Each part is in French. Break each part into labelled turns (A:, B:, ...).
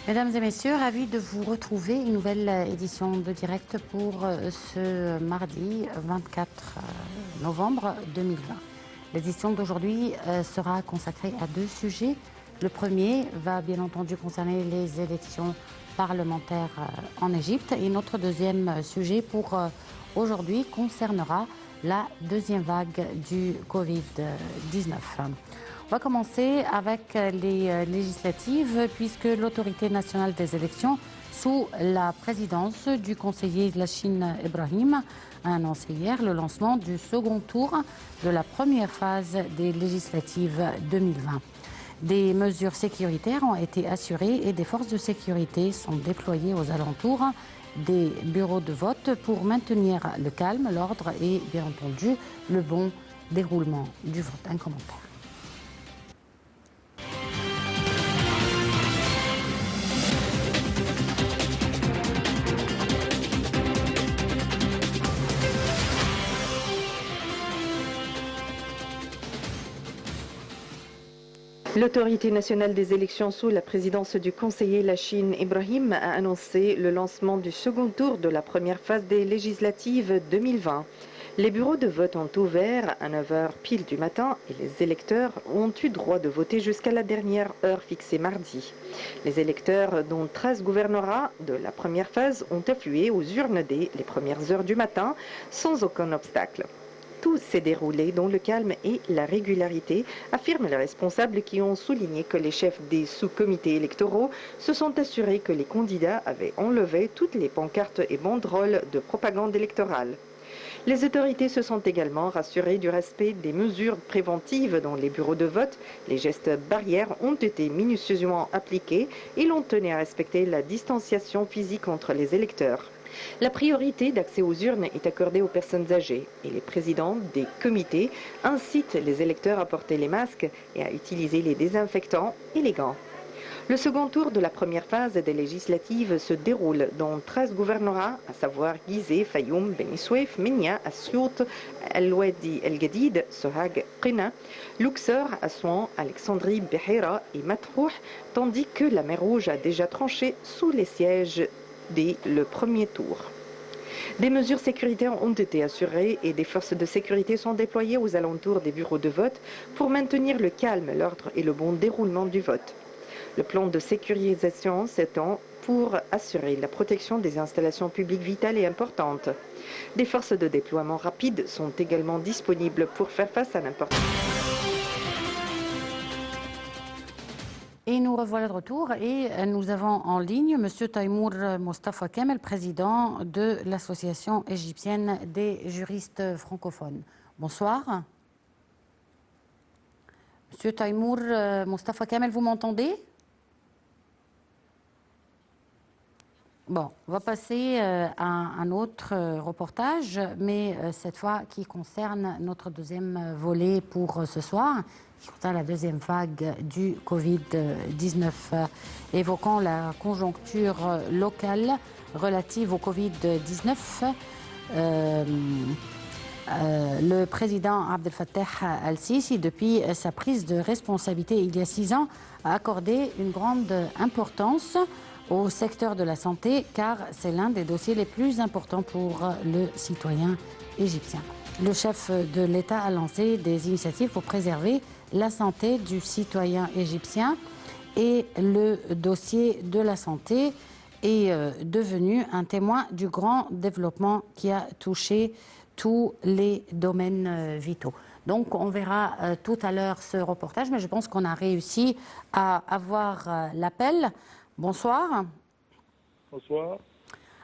A: Mesdames et messieurs, ravi de vous retrouver. Une nouvelle édition de direct pour ce mardi 24 novembre 2020. L'édition d'aujourd'hui sera consacrée à deux sujets. Le premier va bien entendu concerner les élections parlementaires en Égypte et notre deuxième sujet pour aujourd'hui concernera la deuxième vague du Covid-19. On va commencer avec les législatives puisque l'autorité nationale des élections, sous la présidence du conseiller Lachine Ibrahim, a annoncé hier le lancement du second tour de la première phase des législatives 2020. Des mesures sécuritaires ont été assurées et des forces de sécurité sont déployées aux alentours des bureaux de vote pour maintenir le calme, l'ordre et bien entendu le bon déroulement du vote. Un commentaire.
B: L'autorité nationale des élections sous la présidence du conseiller Lachine Ibrahim a annoncé le lancement du second tour de la première phase des législatives 2020. Les bureaux de vote ont ouvert à 9 h pile du matin et les électeurs ont eu droit de voter jusqu'à la dernière heure fixée mardi. Les électeurs, dont 13 gouvernorats de la première phase, ont afflué aux urnes dès les premières heures du matin sans aucun obstacle. Tout s'est déroulé dans le calme et la régularité, affirment les responsables qui ont souligné que les chefs des sous-comités électoraux se sont assurés que les candidats avaient enlevé toutes les pancartes et banderoles de propagande électorale. Les autorités se sont également rassurées du respect des mesures préventives dans les bureaux de vote. Les gestes barrières ont été minutieusement appliqués et l'on tenait à respecter la distanciation physique entre les électeurs. La priorité d'accès aux urnes est accordée aux personnes âgées et les présidents des comités incitent les électeurs à porter les masques et à utiliser les désinfectants et les gants. Le second tour de la première phase des législatives se déroule dans 13 gouvernorats, à savoir Gizeh, Fayoum, Beni Souef, Minya, Assiout, El-Wadi El-Gadid, Sohag, Qina, Luxor, Assouan, Alexandrie, Behira et Matrouh, tandis que la mer Rouge a déjà tranché sous les sièges dès le premier tour. Des mesures sécuritaires ont été assurées et des forces de sécurité sont déployées aux alentours des bureaux de vote pour maintenir le calme, l'ordre et le bon déroulement du vote. Le plan de sécurisation s'étend pour assurer la protection des installations publiques vitales et importantes. Des forces de déploiement rapide sont également disponibles pour faire face à n'importe quelle.
A: Et nous revoilà de retour et nous avons en ligne M. Taïmour Mostafa Kamel, président de l'Association égyptienne des juristes francophones. Bonsoir. M. Taïmour Mostafa Kamel, vous m'entendez? Bon, on va passer à un autre reportage, mais cette fois qui concerne notre deuxième volet pour ce soir, qui concerne la deuxième vague du Covid-19, évoquant la conjoncture locale relative au Covid-19. Le président Abdel Fattah al-Sisi, depuis sa prise de responsabilité il y a 6 ans, a accordé une grande importance au secteur de la santé, car c'est l'un des dossiers les plus importants pour le citoyen égyptien. Le chef de l'État a lancé des initiatives pour préserver la santé du citoyen égyptien et le dossier de la santé est devenu un témoin du grand développement qui a touché tous les domaines vitaux. Donc on verra tout à l'heure ce reportage, mais je pense qu'on a réussi à avoir l'appel. Bonsoir.
C: Bonsoir.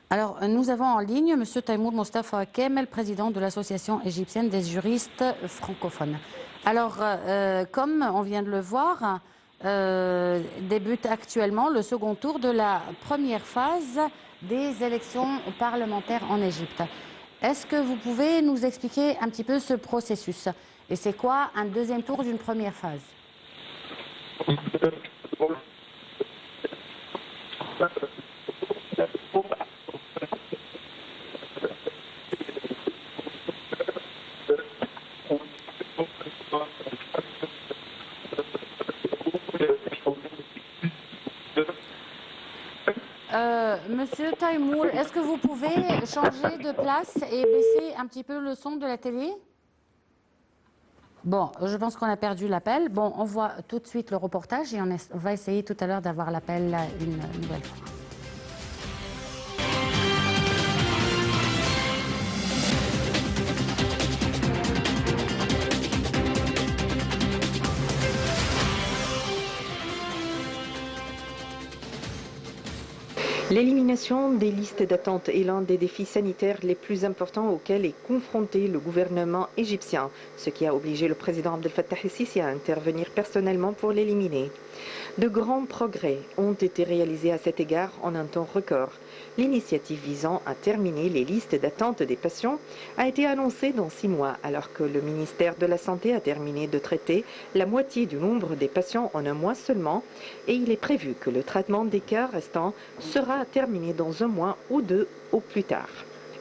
A: Alors, nous avons en ligne M. Taïmour Mostafa Kamel, président de l'Association égyptienne des juristes francophones. Alors, comme on vient de le voir, débute actuellement le second tour de la première phase des élections parlementaires en Égypte. Est-ce que vous pouvez nous expliquer un petit peu ce processus? Et c'est quoi un deuxième tour d'une première phase? Monsieur Taïmour, est-ce que vous pouvez changer de place et baisser un petit peu le son de la télé? Bon, je pense qu'on a perdu l'appel. Bon, on voit tout de suite le reportage et on va essayer tout à l'heure d'avoir l'appel une nouvelle fois.
B: L'élimination des listes d'attente est l'un des défis sanitaires les plus importants auxquels est confronté le gouvernement égyptien, ce qui a obligé le président Abdel Fattah el-Sisi à intervenir personnellement pour l'éliminer. De grands progrès ont été réalisés à cet égard en un temps record. L'initiative visant à terminer les listes d'attente des patients a été annoncée dans 6 mois, alors que le ministère de la Santé a terminé de traiter la moitié du nombre des patients en un mois seulement, et il est prévu que le traitement des cas restants sera terminé dans 1 mois ou 2 au plus tard.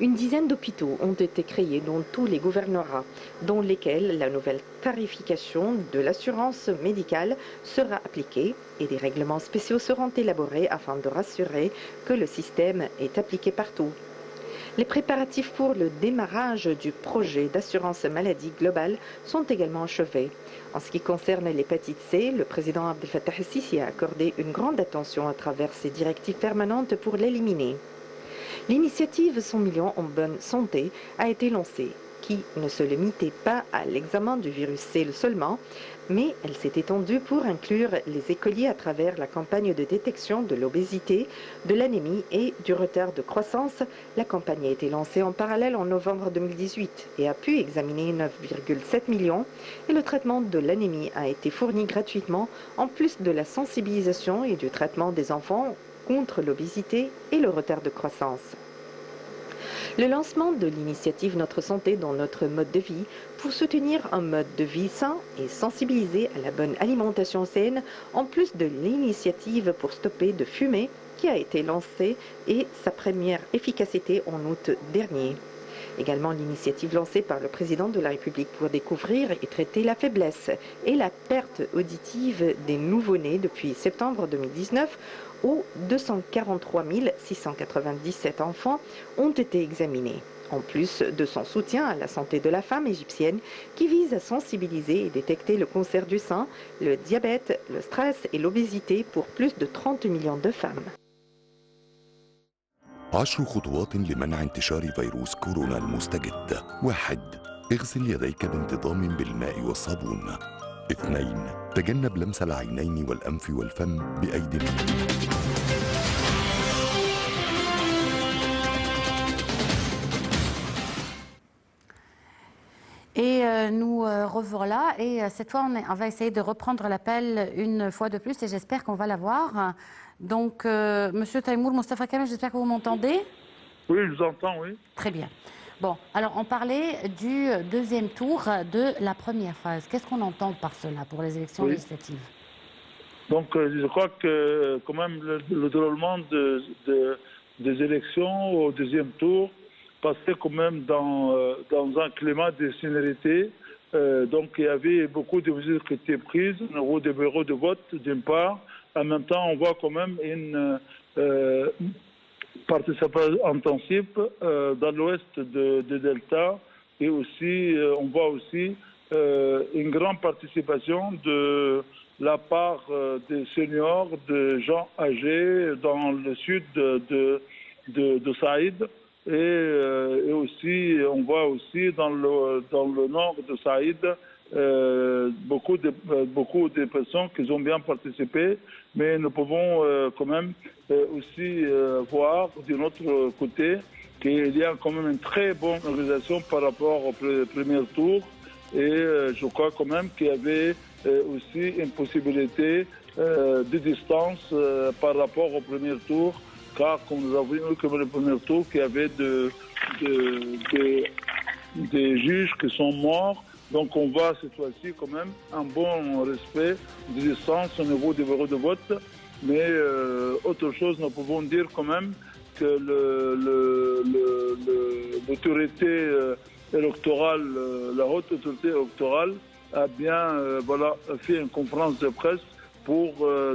B: Une dizaine d'hôpitaux ont été créés dans tous les gouvernorats, dans lesquels la nouvelle tarification de l'assurance médicale sera appliquée et des règlements spéciaux seront élaborés afin de rassurer que le système est appliqué partout. Les préparatifs pour le démarrage du projet d'assurance maladie globale sont également achevés. En ce qui concerne l'hépatite C, le président Abdel Fattah el-Sisi a accordé une grande attention à travers ses directives permanentes pour l'éliminer. L'initiative 100 millions en bonne santé a été lancée, qui ne se limitait pas à l'examen du virus C seulement, mais elle s'est étendue pour inclure les écoliers à travers la campagne de détection de l'obésité, de l'anémie et du retard de croissance. La campagne a été lancée en parallèle en novembre 2018 et a pu examiner 9,7 millions et le traitement de l'anémie a été fourni gratuitement en plus de la sensibilisation et du traitement des enfants contre l'obésité et le retard de croissance. Le lancement de l'initiative Notre Santé dans notre mode de vie pour soutenir un mode de vie sain et sensibiliser à la bonne alimentation saine, en plus de l'initiative pour stopper de fumer qui a été lancée et sa première efficacité en août dernier. Également l'initiative lancée par le président de la République pour découvrir et traiter la faiblesse et la perte auditive des nouveau-nés depuis septembre 2019 où 243 697 enfants ont été examinés, en plus de son soutien à la santé de la femme égyptienne qui vise à sensibiliser et détecter le cancer du sein, le diabète, le stress et l'obésité pour plus de 30 millions de femmes.
D: 10 خطوات لمنع انتشار فيروس كورونا المستجد. 1. اغسل يديك بانتظام بالماء والصابون. 2. تجنب لمس العينين والأنف والفم بأيدي
A: Et nous revoilà et cette fois on va essayer de reprendre l'appel une fois de plus et j'espère qu'on va l'avoir. Donc Monsieur Taïmour, Mostafa Kamel, j'espère que vous m'entendez.
C: Oui, je vous entends, oui.
A: Très bien. Bon, alors on parlait du deuxième tour de la première phase. Qu'est-ce qu'on entend par cela pour les élections législatives?
C: Donc je crois que quand même le déroulement des élections au deuxième tour passait quand même dans un climat de sérénité. Donc il y avait beaucoup de mesures qui étaient prises au niveau des bureaux de vote d'une part. En même temps, on voit quand même une participation intensive dans l'ouest de Delta et aussi on voit aussi une grande participation de la part des seniors, de gens âgés dans le sud de Saïd. Et aussi, on voit aussi dans le nord de Saïd beaucoup de personnes qui ont bien participé, mais nous pouvons quand même aussi voir d'un autre côté qu'il y a quand même une très bonne organisation par rapport au premier tour. Et je crois quand même qu'il y avait aussi une possibilité de distance par rapport au premier tour. Car comme nous avons vu que le premier tour, qu'il y avait des juges qui sont morts. Donc on voit cette fois-ci quand même un bon respect de distance au niveau des bureaux de vote. Mais autre chose, nous pouvons dire quand même que l'autorité électorale, la haute autorité électorale a bien fait une conférence de presse pour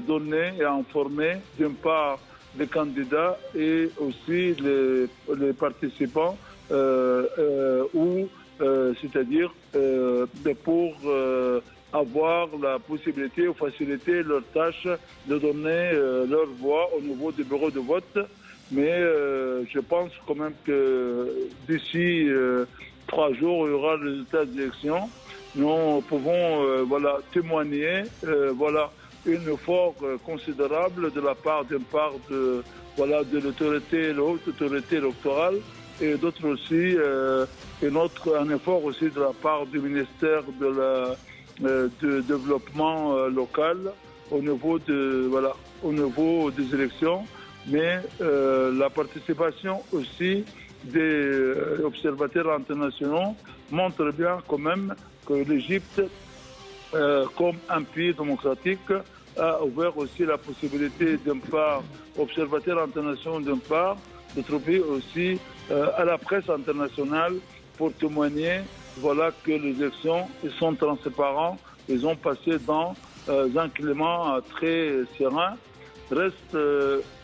C: donner et informer d'une part les candidats et aussi les participants, c'est-à-dire pour avoir la possibilité ou faciliter leur tâche de donner leur voix au niveau du bureau de vote. Mais je pense quand même que d'ici 3 jours, il y aura le résultat des élections. Nous pouvons témoigner un effort considérable de la part de l'autorité, la haute autorité électorale, et d'autres aussi, un effort aussi de la part du ministère du développement local au niveau des élections. Mais la participation aussi des observateurs internationaux montre bien quand même que l'Égypte, comme un pays démocratique, a ouvert aussi la possibilité d'un part observateurs internationaux d'un part, d'autre part aussi à la presse internationale pour témoigner que les élections sont transparentes, ils ont passé dans un climat très serein. Reste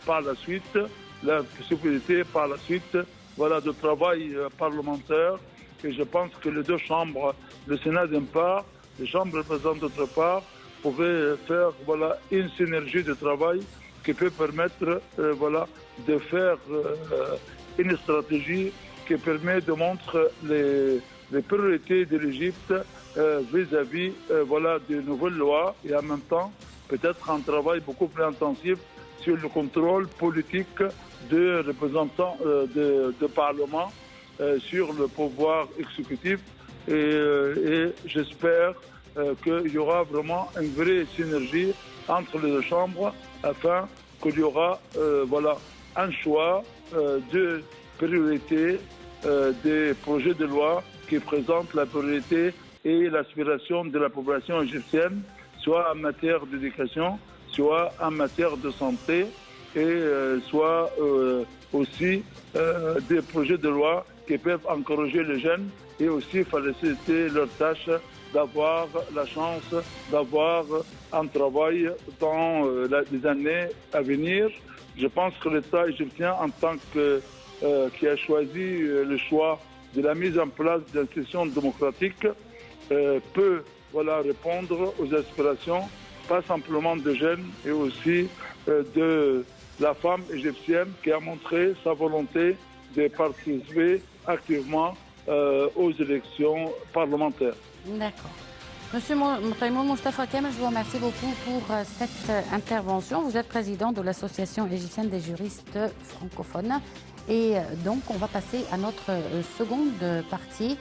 C: par la suite la possibilité de travail parlementaire, et je pense que les deux chambres, le Sénat d'une part, les chambres représentantes d'autre part, pouvaient faire une synergie de travail qui peut permettre de faire une stratégie qui permet de montrer les priorités de l'Égypte vis-à-vis des nouvelles lois, et en même temps peut-être un travail beaucoup plus intensif sur le contrôle politique des représentants de Parlement sur le pouvoir exécutif. Et j'espère qu'il y aura vraiment une vraie synergie entre les deux chambres afin qu'il y aura un choix de priorité des projets de loi qui présentent la priorité et l'aspiration de la population égyptienne, soit en matière d'éducation, soit en matière de santé, et soit aussi des projets de loi qui peuvent encourager les jeunes et aussi faciliter leur tâche d'avoir la chance d'avoir un travail dans les années à venir. Je pense que l'État égyptien, en tant que qui a choisi le choix de la mise en place d'institutions démocratiques, peut répondre aux aspirations, pas simplement des jeunes, et aussi de la femme égyptienne qui a montré sa volonté de participer activement aux élections parlementaires.
A: D'accord. Monsieur Taïmoun Moustapha Kamel, je vous remercie beaucoup pour cette intervention. Vous êtes président de l'Association égyptienne des juristes francophones. Et donc, on va passer à notre seconde partie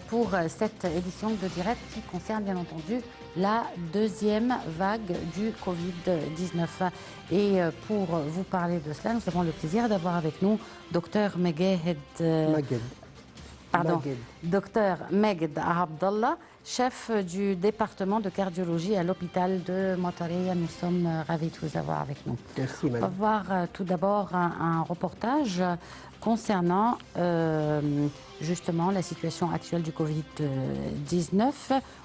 A: pour cette édition de direct qui concerne bien entendu la deuxième vague du Covid-19. Et pour vous parler de cela, nous avons le plaisir d'avoir avec nous Dr Meghed Abdallah, chef du département de cardiologie à l'hôpital de Mataria. Nous sommes ravis de vous avoir avec nous.
E: Merci, madame.
A: On va voir tout d'abord un reportage concernant justement la situation actuelle du Covid-19,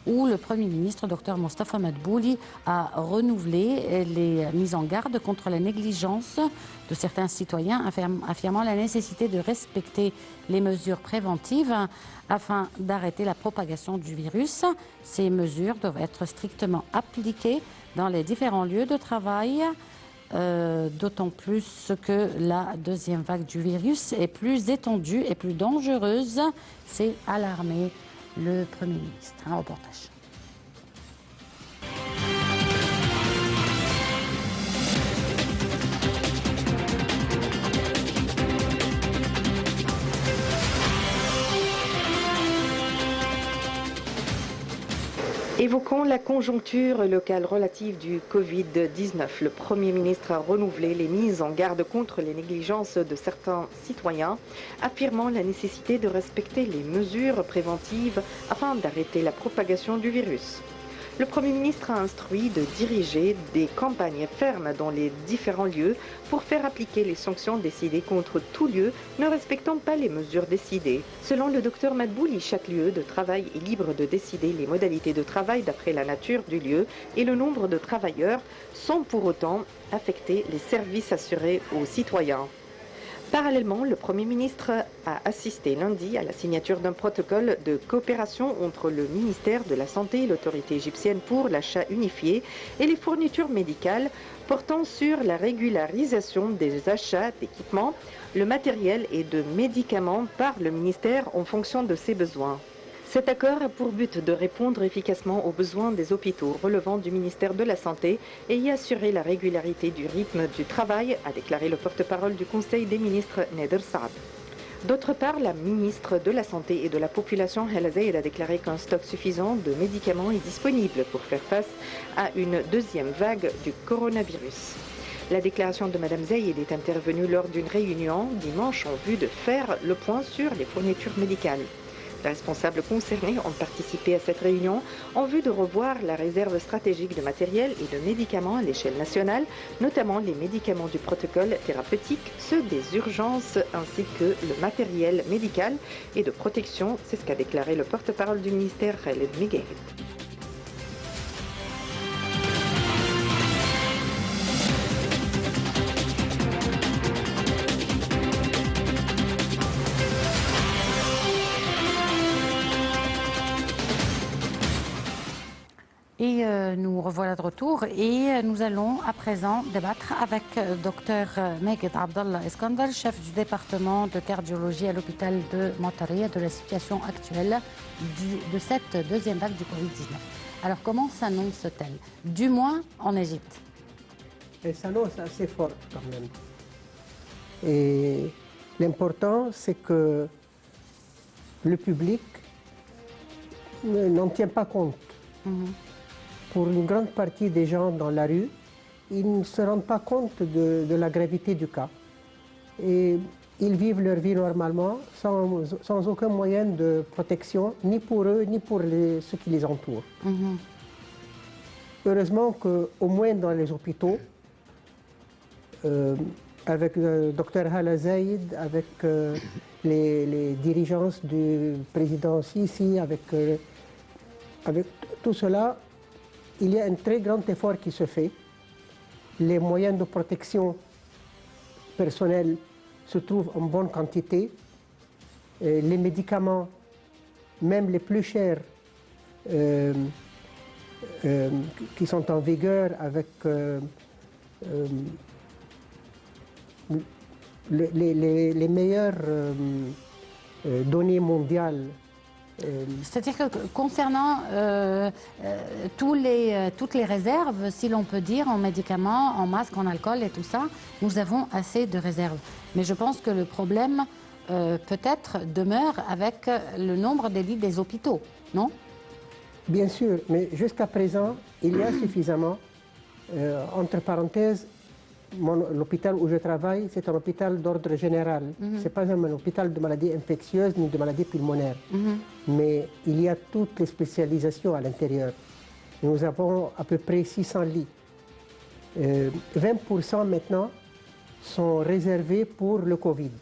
A: où le Premier ministre, Dr Mostafa Madbouli, a renouvelé les mises en garde contre la négligence de certains citoyens, affirmant la nécessité de respecter les mesures préventives afin d'arrêter la propagation du virus. Ces mesures doivent être strictement appliquées dans les différents lieux de travail, d'autant plus que la deuxième vague du virus est plus étendue et plus dangereuse. C'est alarmé le Premier ministre. Un reportage.
B: Évoquant la conjoncture locale relative du Covid-19, le Premier ministre a renouvelé les mises en garde contre les négligences de certains citoyens, affirmant la nécessité de respecter les mesures préventives afin d'arrêter la propagation du virus. Le Premier ministre a instruit de diriger des campagnes fermes dans les différents lieux pour faire appliquer les sanctions décidées contre tout lieu ne respectant pas les mesures décidées. Selon le docteur Madbouli, chaque lieu de travail est libre de décider les modalités de travail d'après la nature du lieu et le nombre de travailleurs sans pour autant affecter les services assurés aux citoyens. Parallèlement, le Premier ministre a assisté lundi à la signature d'un protocole de coopération entre le ministère de la Santé et l'autorité égyptienne pour l'achat unifié et les fournitures médicales portant sur la régularisation des achats d'équipements, le matériel et de médicaments par le ministère en fonction de ses besoins. Cet accord a pour but de répondre efficacement aux besoins des hôpitaux relevant du ministère de la Santé et y assurer la régularité du rythme du travail, a déclaré le porte-parole du Conseil des ministres Nader Saad. D'autre part, la ministre de la Santé et de la Population, Hala Zeid, a déclaré qu'un stock suffisant de médicaments est disponible pour faire face à une deuxième vague du coronavirus. La déclaration de Mme Zeid est intervenue lors d'une réunion dimanche en vue de faire le point sur les fournitures médicales. Les responsables concernés ont participé à cette réunion en vue de revoir la réserve stratégique de matériel et de médicaments à l'échelle nationale, notamment les médicaments du protocole thérapeutique, ceux des urgences ainsi que le matériel médical et de protection. C'est ce qu'a déclaré le porte-parole du ministère, Khaled Miguel.
A: Et nous revoilà de retour et nous allons à présent débattre avec Dr Meghed Abdallah Eskandar, chef du département de cardiologie à l'hôpital de Mataria, de la situation actuelle de cette deuxième vague du Covid-19. Alors comment s'annonce-t-elle, du moins en Égypte?
E: Elle s'annonce assez forte quand même. Et l'important, c'est que le public n'en tient pas compte. Pour une grande partie des gens dans la rue, ils ne se rendent pas compte de la gravité du cas. Et ils vivent leur vie normalement, sans aucun moyen de protection, ni pour eux, ni pour ceux qui les entourent. Heureusement qu'au moins dans les hôpitaux, avec le docteur Hala Zeid, avec les dirigeances du président Sisi, avec tout cela, il y a un très grand effort qui se fait. Les moyens de protection personnelle se trouvent en bonne quantité. Les médicaments, même les plus chers, qui sont en vigueur avec les meilleures données mondiales.
A: C'est-à-dire que concernant toutes les réserves, si l'on peut dire, en médicaments, en masques, en alcool et tout ça, nous avons assez de réserves. Mais je pense que le problème peut-être demeure avec le nombre des lits des hôpitaux, non?
E: Bien sûr, mais jusqu'à présent, il y a suffisamment. Entre parenthèses, l'hôpital où je travaille, c'est un hôpital d'ordre général. Ce n'est pas un hôpital de maladies infectieuses ni de maladies pulmonaires. Mais il y a toutes les spécialisations à l'intérieur. Nous avons à peu près 600 lits. 20% maintenant sont réservés pour le Covid.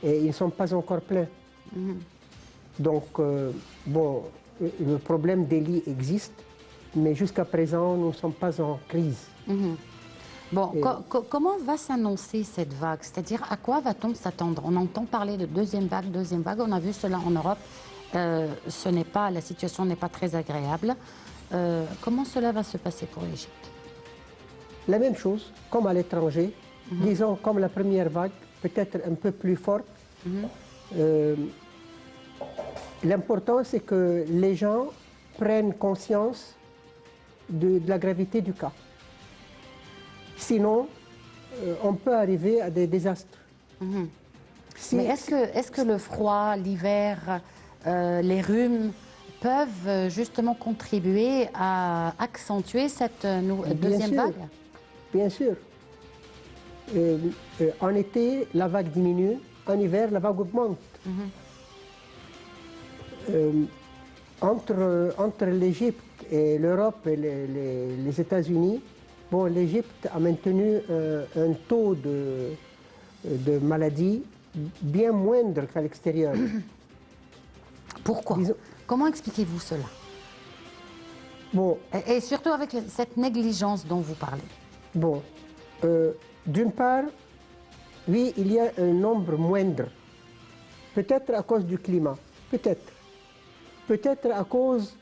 E: Et ils ne sont pas encore pleins. Donc, bon, le problème des lits existe, mais jusqu'à présent, nous ne sommes pas en crise.
A: Bon, comment va s'annoncer cette vague? C'est-à-dire, à quoi va-t-on s'attendre? On entend parler de deuxième vague, on a vu cela en Europe. La situation n'est pas très agréable. Comment cela va se passer pour l'Égypte?
E: La même chose, comme à l'étranger, disons comme la première vague, peut-être un peu plus forte. L'important, c'est que les gens prennent conscience de la gravité du cas. Sinon, on peut arriver à des désastres.
A: Mais est-ce que le froid, l'hiver, les rhumes peuvent justement contribuer à accentuer cette deuxième vague?
E: Bien sûr. En été, la vague diminue. En hiver, la vague augmente. Entre l'Égypte et l'Europe et les États-Unis, bon, l'Égypte a maintenu un taux de maladie bien moindre qu'à l'extérieur.
A: Pourquoi? Comment expliquez-vous cela?
E: Bon,
A: Et surtout avec cette négligence dont vous parlez.
E: bon, d'une part, oui, il y a un nombre moindre. Peut-être à cause du climat, peut-être. Peut-être à cause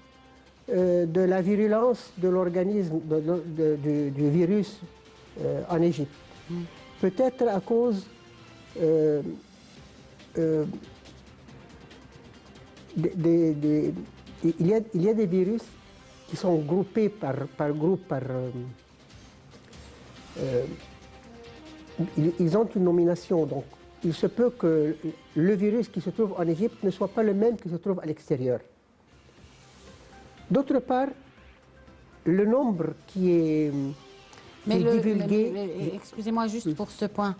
E: de la virulence de l'organisme, du virus en Égypte. Peut-être à cause il y a des virus qui sont groupés par groupe, ils ont une nomination. Donc, il se peut que le virus qui se trouve en Égypte ne soit pas le même qui se trouve à l'extérieur. D'autre part, le nombre qui est, divulgué...
A: Excusez-moi juste pour ce point.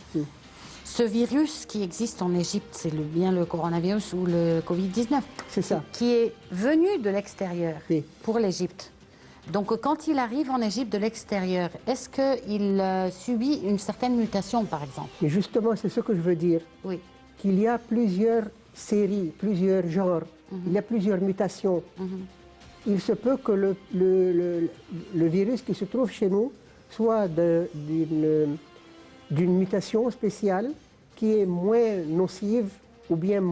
A: Ce virus qui existe en Égypte, c'est bien le coronavirus ou le Covid-19.
E: C'est ça.
A: Qui est venu de l'extérieur
E: Oui.
A: pour l'Égypte. Donc quand il arrive en Égypte de l'extérieur, est-ce qu'il subit une certaine mutation, par exemple?
E: Et justement, c'est ce que je veux dire.
A: Oui.
E: Qu'il y a plusieurs séries, plusieurs genres, il y a plusieurs mutations. Il se peut que le virus qui se trouve chez nous soit d'une mutation spéciale qui est moins nocive ou bien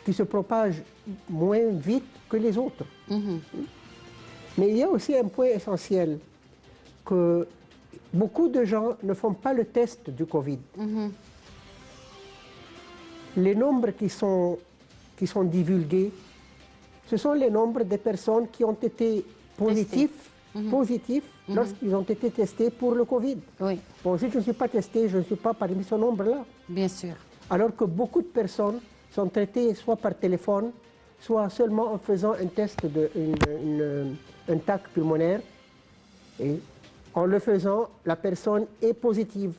E: qui se propage moins vite que les autres. Mais il y a aussi un point essentiel, que beaucoup de gens ne font pas le test du Covid. Les nombres qui sont divulgués, ce sont les nombres des personnes qui ont été positifs lorsqu'ils ont été testés pour le Covid.
A: Oui,
E: Bon, si je ne suis pas testé, je ne suis pas parmi ce nombre-là.
A: bien sûr.
E: Alors que beaucoup de personnes sont traitées soit par téléphone, soit seulement en faisant un test un TAC pulmonaire. Et en le faisant, la personne est positive.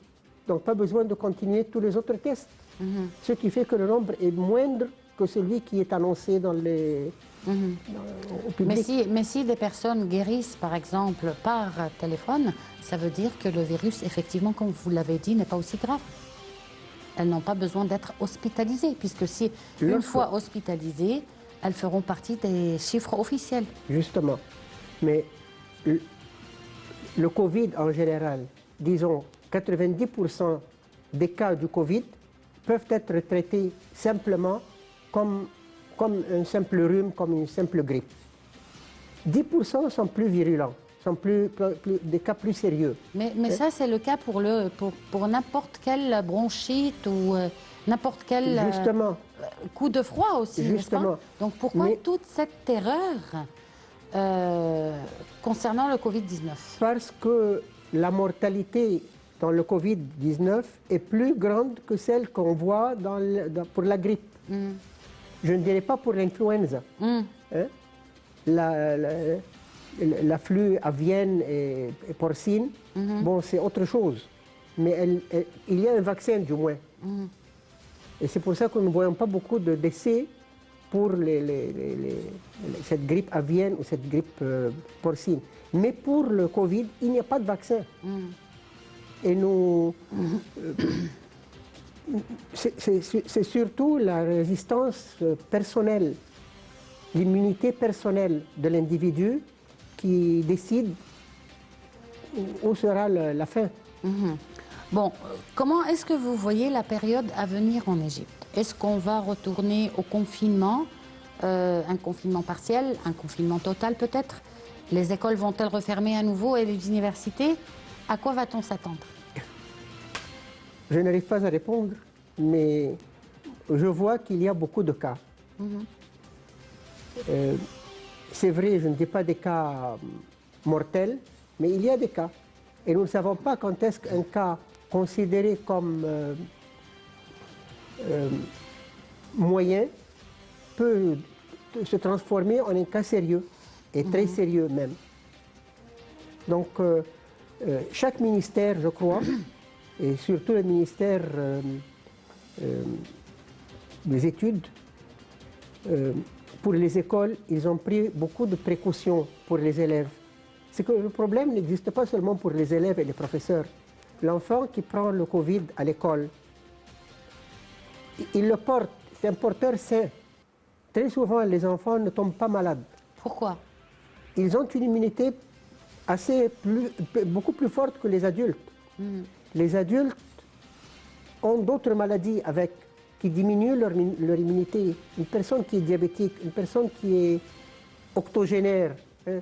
E: Donc pas besoin de continuer tous les autres tests. Ce qui fait que le nombre est moindre que celui qui est annoncé dans au public.
A: Mais si des personnes guérissent, par exemple, par téléphone, ça veut dire que le virus, effectivement, comme vous l'avez dit, n'est pas aussi grave. Elles n'ont pas besoin d'être hospitalisées, puisque si une fois hospitalisées, elles feront partie des chiffres officiels.
E: Justement. Mais le Covid en général, disons 90% des cas du Covid peuvent être traités simplement comme un simple rhume, comme une simple grippe. 10% sont plus virulents, sont des cas plus sérieux.
A: Mais ça, c'est le cas pour n'importe quelle bronchite ou n'importe quel coup de froid aussi, n'est-ce pas? Donc pourquoi toute cette terreur concernant le Covid-19?
E: Parce que la mortalité dans le Covid-19 est plus grande que celle qu'on voit pour la grippe. Je ne dirais pas pour l'influenza. Hein? La flux avienne et porcine, bon, c'est autre chose. Mais il y a un vaccin, du moins. Et c'est pour ça que nous ne voyons pas beaucoup de décès pour cette grippe avienne ou cette grippe porcine. Mais pour le Covid, il n'y a pas de vaccin. Et nous... c'est surtout la résistance personnelle, l'immunité personnelle de l'individu qui décide où sera la fin.
A: Bon, comment est-ce que vous voyez la période à venir en Égypte? Est-ce qu'on va retourner au confinement, un confinement partiel, un confinement total peut-être? Les écoles vont-elles refermer à nouveau et les universités? À quoi va-t-on s'attendre?
E: Je n'arrive pas à répondre, mais je vois qu'il y a beaucoup de cas. C'est vrai, je ne dis pas des cas mortels, mais il y a des cas. Et nous ne savons pas quand est-ce qu'un cas considéré comme moyen peut se transformer en un cas sérieux, et très sérieux même. Donc, chaque ministère, je crois, et surtout le ministère des études, pour les écoles, ils ont pris beaucoup de précautions pour les élèves. C'est que le problème n'existe pas seulement pour les élèves et les professeurs. L'enfant qui prend le Covid à l'école, il le porte, c'est un porteur sain. Très souvent, les enfants ne tombent pas malades.
A: Pourquoi?
E: Ils ont une immunité beaucoup plus forte que les adultes. Les adultes ont d'autres maladies qui diminuent leur immunité. Une personne qui est diabétique, une personne qui est octogénaire, hein,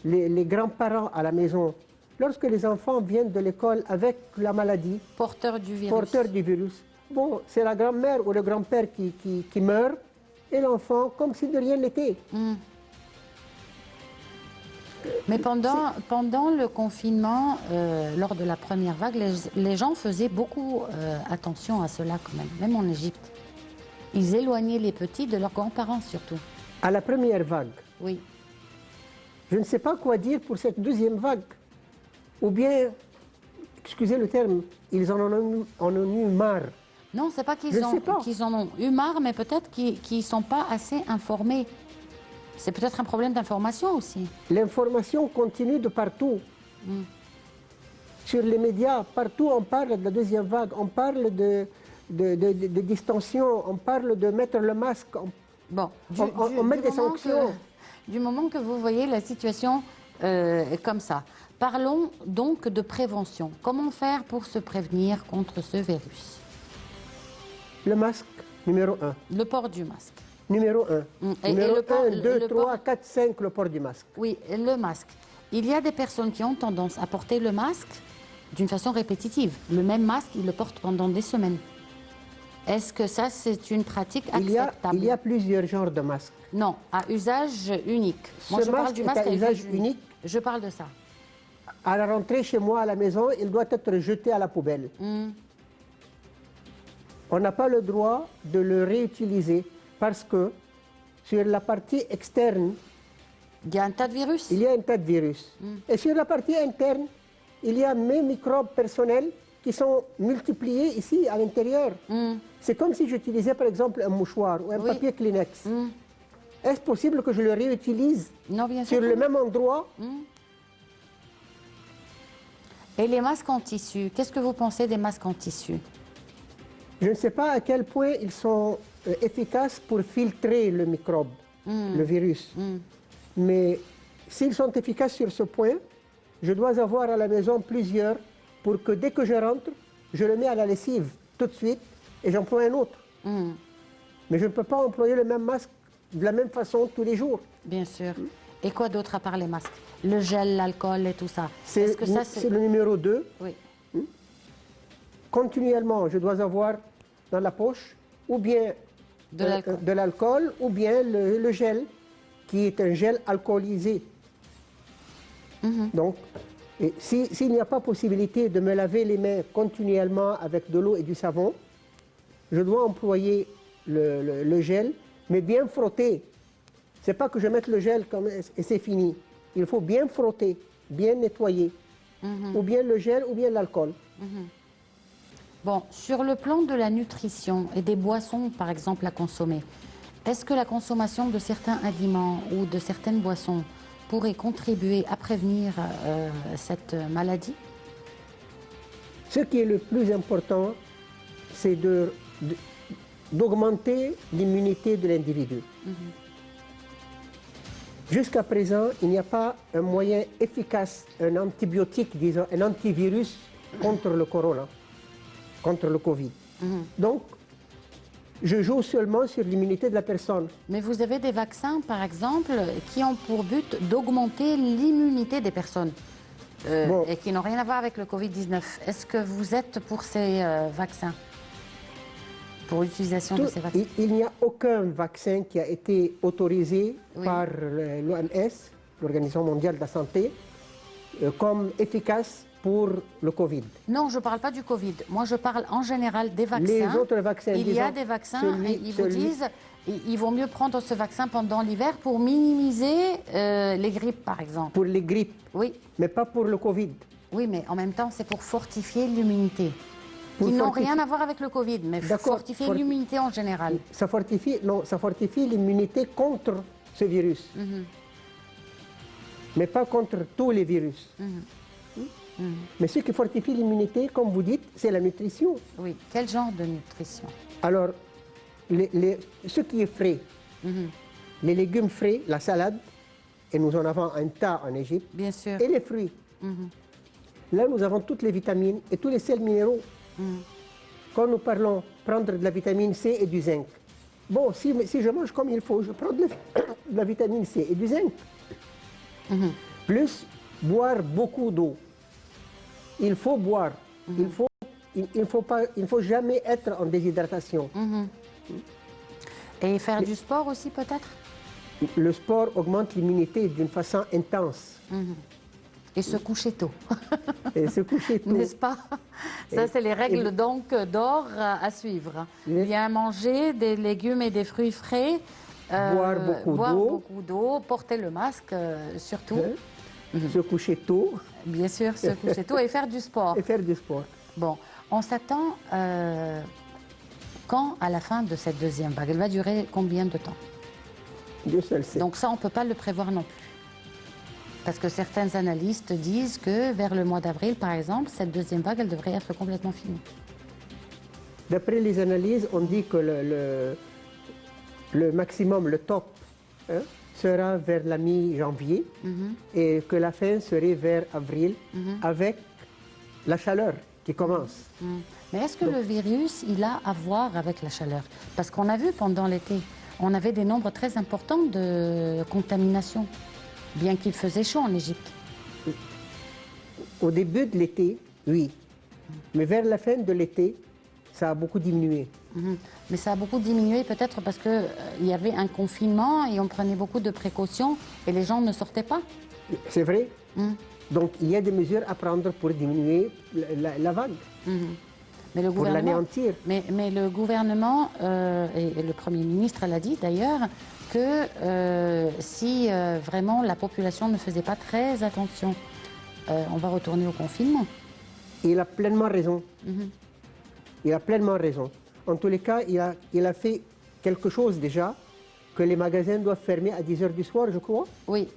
E: les grands-parents à la maison, lorsque les enfants viennent de l'école avec la maladie,
A: Porteur du virus.
E: Bon, c'est la grand-mère ou le grand-père qui meurt, et l'enfant comme si de rien n'était.
A: Mais pendant le confinement, lors de la première vague, les gens faisaient beaucoup attention à cela quand même en Égypte. Ils éloignaient les petits de leurs grands-parents surtout.
E: À la première vague,
A: Oui.
E: je ne sais pas quoi dire pour cette deuxième vague. Ou bien, excusez le terme, ils en ont eu marre.
A: Non, c'est pas
E: Je sais pas.
A: qu'ils en ont eu marre, mais peut-être qu'ils ne sont pas assez informés. C'est peut-être un problème d'information aussi.
E: L'information continue de partout. Sur les médias, partout on parle de la deuxième vague, on parle de distanciation, on parle de mettre le masque,
A: Bon,
E: on met des sanctions.
A: Du moment que vous voyez la situation comme ça, parlons donc de prévention. Comment faire pour se prévenir contre ce virus?
E: Le masque, numéro 1.
A: Le port du masque.
E: Numéro 1.
A: Et
E: Numéro
A: le port-
E: 1, 2,
A: le
E: 3,
A: port-
E: 4, 5, le port du masque.
A: Oui, le masque. Il y a des personnes qui ont tendance à porter le masque d'une façon répétitive. Le même masque, ils le portent pendant des semaines. Est-ce que ça, c'est une pratique acceptable?
E: Il y a plusieurs genres de masques.
A: Non, à usage unique. Moi,
E: Ce
A: je parle
E: masque
A: du
E: est
A: masque
E: à usage unique.
A: Je parle de ça.
E: À la rentrée chez moi à la maison, il doit être jeté à la poubelle. On n'a pas le droit de le réutiliser parce que sur la partie externe,
A: Il y a un tas de virus.
E: il y a un tas de virus. Et sur la partie interne, il y a mes microbes personnels qui sont multipliés ici à l'intérieur. C'est comme si j'utilisais par exemple un mouchoir ou un
A: Oui.
E: papier Kleenex. Est-ce possible que je le réutilise
A: Non, bien sûr.
E: sur le même endroit?
A: Et les masques en tissu, qu'est-ce que vous pensez des masques en tissu?
E: Je ne sais pas à quel point ils sont efficaces pour filtrer le microbe, le virus. Mais s'ils sont efficaces sur ce point, je dois avoir à la maison plusieurs pour que dès que je rentre, je le mets à la lessive tout de suite et j'emploie un autre. Mais je ne peux pas employer le même masque de la même façon tous les jours.
A: Bien sûr. Et quoi d'autre à part les masques? Le gel, l'alcool et tout ça. Est-ce que ça,
E: C'est le numéro 2.
A: Oui.
E: Continuellement, je dois avoir dans la poche ou bien
A: De l'alcool.
E: de l'alcool ou bien le gel, qui est un gel alcoolisé. Donc, s'il n'y a pas possibilité de me laver les mains continuellement avec de l'eau et du savon, je dois employer le gel, mais bien frotter. C'est pas que je mette le gel et c'est fini. Il faut bien frotter, bien nettoyer. Ou bien le gel ou bien l'alcool.
A: Bon, sur le plan de la nutrition et des boissons, par exemple, à consommer, est-ce que la consommation de certains aliments ou de certaines boissons pourrait contribuer à prévenir cette maladie?
E: Ce qui est le plus important, c'est d'augmenter l'immunité de l'individu. Jusqu'à présent, il n'y a pas un moyen efficace, un antibiotique, disons, un antivirus contre le corona, contre le Covid. Donc, je joue seulement sur l'immunité de la personne.
A: Mais vous avez des vaccins, par exemple, qui ont pour but d'augmenter l'immunité des personnes
E: Bon.
A: et qui n'ont rien à voir avec le Covid-19. Est-ce que vous êtes pour ces vaccins? Pour l'utilisation de ces vaccins?
E: Il n'y a aucun vaccin qui a été autorisé
A: Oui.
E: par l'OMS, l'Organisation mondiale de la santé, comme efficace pour le Covid.
A: Non, je ne parle pas du Covid. Moi, je parle en général des vaccins.
E: Les autres vaccins,
A: Il y a
E: disons,
A: des vaccins
E: celui-
A: et ils vous
E: celui-
A: disent il vaut mieux prendre ce vaccin pendant l'hiver pour minimiser les grippes, par exemple.
E: Pour les grippes,
A: Oui,
E: mais pas pour le Covid.
A: oui, mais en même temps, c'est pour fortifier l'immunité. qui n'ont rien à voir avec le Covid, mais fortifier l'immunité en général.
E: Ça fortifie l'immunité contre ce virus, mais pas contre tous les virus. Mais ce qui fortifie l'immunité, comme vous dites, c'est la nutrition.
A: Oui, quel genre de nutrition?
E: Alors, ce qui est frais, les légumes frais, la salade, et nous en avons un tas en Égypte,
A: bien sûr,
E: et les fruits. Là, nous avons toutes les vitamines et tous les sels minéraux. Quand nous parlons prendre de la vitamine C et du zinc, bon, si je mange comme il faut, je prends de la vitamine C et du zinc. Plus boire beaucoup d'eau. Il faut boire. Il ne faut jamais être en déshydratation.
A: Et faire du sport aussi peut-être?
E: Le sport augmente l'immunité d'une façon intense.
A: Et se coucher tôt.
E: Et se coucher tôt.
A: N'est-ce pas? Ça, c'est les règles donc d'or à suivre. Bien manger des légumes et des fruits frais.
E: Boire beaucoup
A: d'eau. Porter le masque surtout.
E: Se coucher tôt.
A: Bien sûr, se coucher tôt et faire du sport.
E: Et faire du sport.
A: Bon, on s'attend quand à la fin de cette deuxième vague? Elle va durer combien de temps?
E: Dieu seul sait.
A: Donc ça, on ne peut pas le prévoir non plus. Parce que certains analystes disent que vers le mois d'avril, par exemple, cette deuxième vague, elle devrait être complètement finie.
E: D'après les analyses, on dit que le maximum, le top, sera vers la mi-janvier et que la fin serait vers avril avec la chaleur qui commence.
A: Mais est-ce que le virus, il a à voir avec la chaleur? Parce qu'on a vu pendant l'été, on avait des nombres très importants de contamination, bien qu'il faisait chaud en Égypte.
E: Au début de l'été, oui. Mais vers la fin de l'été, ça a beaucoup diminué.
A: Mais ça a beaucoup diminué peut-être parce qu'il y avait un confinement et on prenait beaucoup de précautions et les gens ne sortaient pas.
E: C'est vrai. Donc il y a des mesures à prendre pour diminuer la vague,
A: mais le
E: pour l'anéantir.
A: Mais le gouvernement, et le Premier ministre l'a dit d'ailleurs, que si vraiment la population ne faisait pas très attention, on va retourner au confinement.
E: Il a pleinement raison. Il a pleinement raison. En tous les cas, il a fait quelque chose déjà, que les magasins doivent fermer à 10 h du soir, je crois.
A: Oui.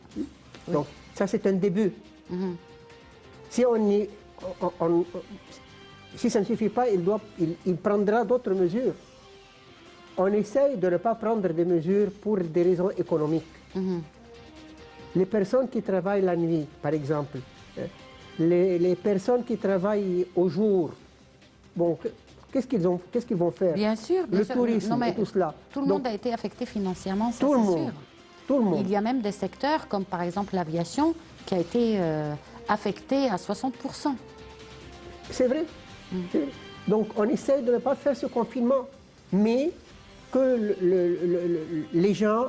E: Donc ça, c'est un début. Si si ça ne suffit pas, il prendra d'autres mesures. On essaye de ne pas prendre des mesures pour des raisons économiques. Les personnes qui travaillent la nuit, par exemple, les personnes qui travaillent au jour, bon, qu'est-ce qu'ils vont faire?
A: Bien sûr, bien
E: le
A: sûr.
E: tourisme et tout cela.
A: Tout le monde a été affecté financièrement, ça
E: tout le
A: c'est
E: monde.
A: sûr.
E: Tout le monde.
A: Il y a même des secteurs, comme par exemple l'aviation, qui a été affectée à 60%.
E: C'est vrai. Donc on essaye de ne pas faire ce confinement, mais que les gens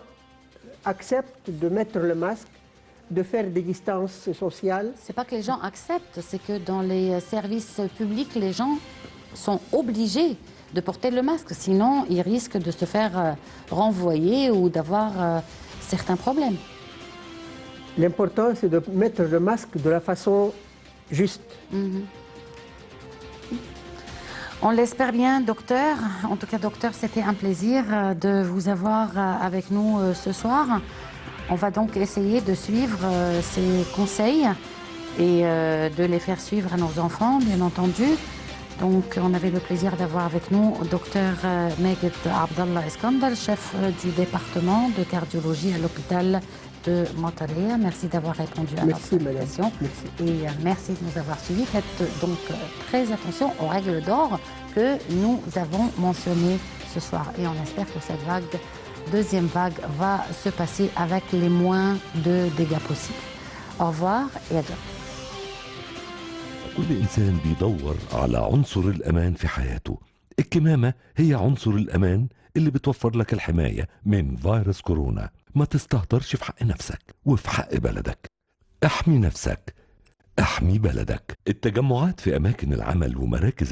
E: acceptent de mettre le masque, de faire des distances sociales.
A: C'est pas que les gens acceptent, c'est que dans les services publics, les gens sont obligés de porter le masque, sinon ils risquent de se faire renvoyer ou d'avoir certains problèmes.
E: L'important, c'est de mettre le masque de la façon juste.
A: On l'espère bien, docteur. En tout cas, docteur, c'était un plaisir de vous avoir avec nous ce soir. On va donc essayer de suivre ces conseils et de les faire suivre à nos enfants, bien entendu. Donc, on avait le plaisir d'avoir avec nous docteur Meged Abdallah Eskandar, chef du département de cardiologie à l'hôpital de Montaria. Merci d'avoir répondu à notre invitation. Et merci de nous avoir suivis. Faites donc très attention aux règles d'or que nous avons mentionnées ce soir. Et on espère que cette deuxième vague, va se passer avec les moins de dégâts possibles. Au revoir et à demain.
D: كل إنسان بيدور على عنصر الأمان في حياته. الكمامة هي عنصر الأمان اللي بتوفر لك الحماية من فيروس كورونا. ما تستهترش في حق نفسك وفي حق بلدك. احمي نفسك، احمي بلدك. التجمعات في أماكن العمل ومراكز